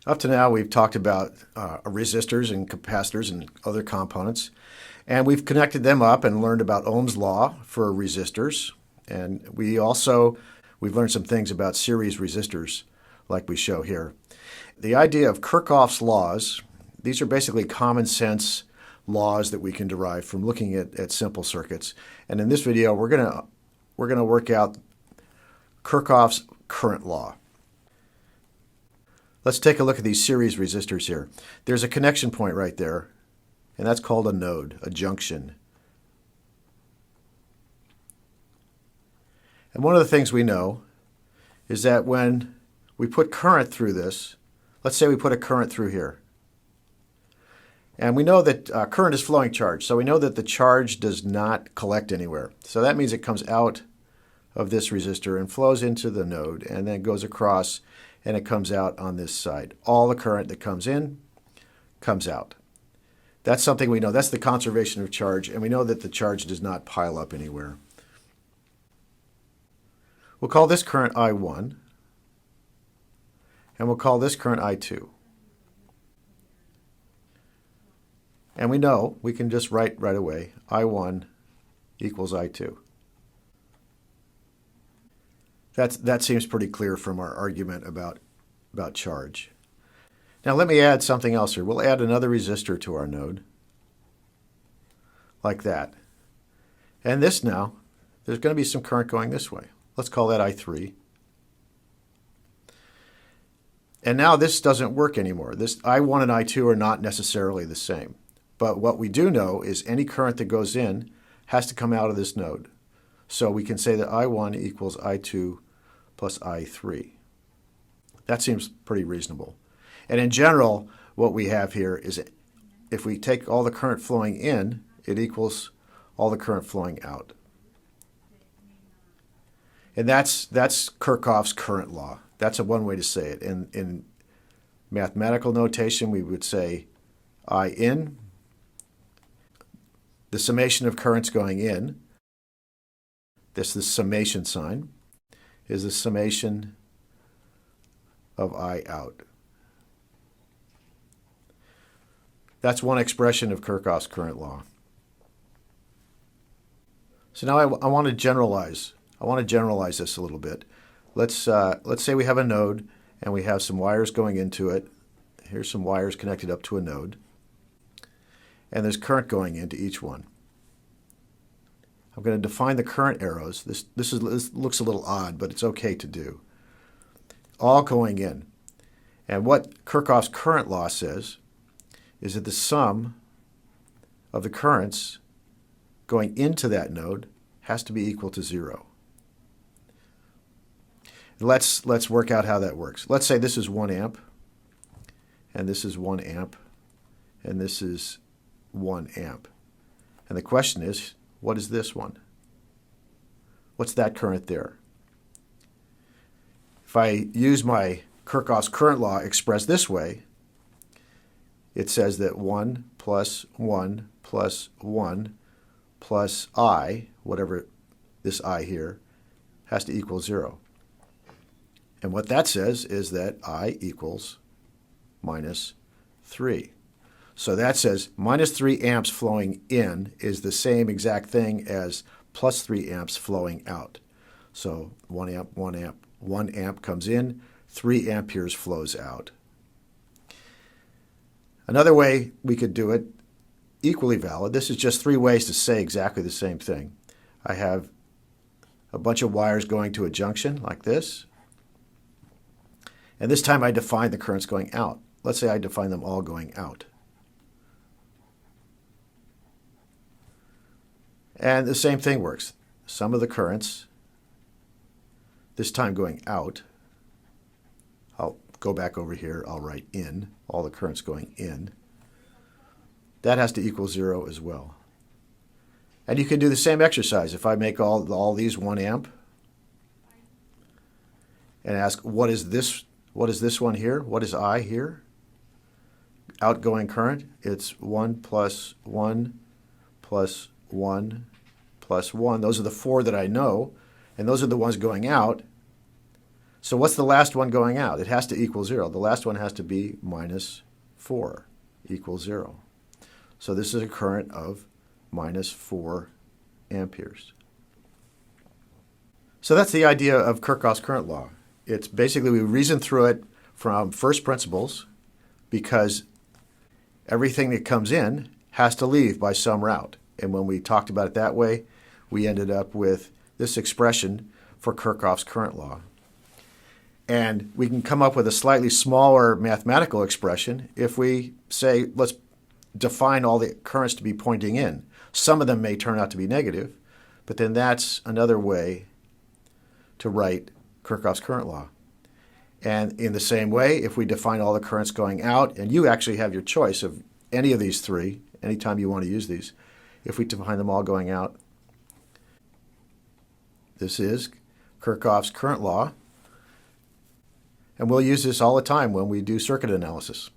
Up to now, we've talked about resistors and capacitors and other components, and we've connected them up and learned about Ohm's law for resistors. And we've learned some things about series resistors, like we show here. The idea of Kirchhoff's laws, these are basically common sense laws that we can derive from looking at simple circuits. And in this video, we're gonna work out Kirchhoff's current law. Let's take a look at these series resistors here. There's a connection point right there, and that's called a node, a junction. And one of the things we know is that when we put current through this, let's say we put a current through here. And we know that current is flowing charge, so we know that the charge does not collect anywhere. So that means it comes out of this resistor and flows into the node and then goes across and it comes out on this side. All the current that comes in comes out. That's something we know. That's the conservation of charge, and we know that the charge does not pile up anywhere. We'll call this current I1, and we'll call this current I2. And we know we can just write right away I1 equals I2. That seems pretty clear from our argument about charge. Now let me add something else here. We'll add another resistor to our node, like that. And this now, there's going to be some current going this way. Let's call that I3. And now this doesn't work anymore. This I1 and I2 are not necessarily the same. But what we do know is any current that goes in has to come out of this node. So we can say that I1 equals I2 plus I3. That seems pretty reasonable. And in general, what we have here is if we take all the current flowing in, it equals all the current flowing out. And that's Kirchhoff's current law. That's one way to say it. In mathematical notation, we would say I in, the summation of currents going in, this is the summation sign, is the summation of I out. That's one expression of Kirchhoff's current law. So now I want to generalize. I want to generalize this a little bit. Let's say we have a node and we have some wires going into it. Here's some wires connected up to a node. And there's current going into each one. I'm going to define the current arrows. This looks a little odd, but it's okay to do. All going in. And what Kirchhoff's current law says is that the sum of the currents going into that node has to be equal to 0. Let's work out how that works. Let's say this is 1 amp, and this is 1 amp, and this is 1 amp. And the question is, what is this one? What's that current there? If I use my Kirchhoff's current law expressed this way, it says that 1 plus 1 plus 1 plus I, whatever this I here, has to equal 0. And what that says is that I equals minus 3. So that says minus 3 amps flowing in is the same exact thing as plus 3 amps flowing out. So 1 amp, 1 amp, 1 amp comes in, 3 amperes flows out. Another way we could do it, equally valid, this is just 3 ways to say exactly the same thing. I have a bunch of wires going to a junction like this. And this time I define the currents going out. Let's say I define them all going out. And the same thing works. Sum of the currents, this time going out, I'll go back over here, I'll write in, all the currents going in. That has to equal 0 as well. And you can do the same exercise. If I make all these 1 amp and ask, what is this one here? What is I here? Outgoing current, it's 1 plus 1 plus 1 plus 1. Those are the 4 that I know, and those are the ones going out. So what's the last one going out? It has to equal 0. The last one has to be minus 4 equals 0. So this is a current of minus 4 amperes. So that's the idea of Kirchhoff's current law. It's basically we reason through it from first principles because everything that comes in has to leave by some route. And when we talked about it that way, we ended up with this expression for Kirchhoff's current law. And we can come up with a slightly smaller mathematical expression if we say, let's define all the currents to be pointing in. Some of them may turn out to be negative, but then that's another way to write Kirchhoff's current law. And in the same way, if we define all the currents going out, and you actually have your choice of any of these three, anytime you want to use these, if we define them all going out, this is Kirchhoff's current law. And we'll use this all the time when we do circuit analysis.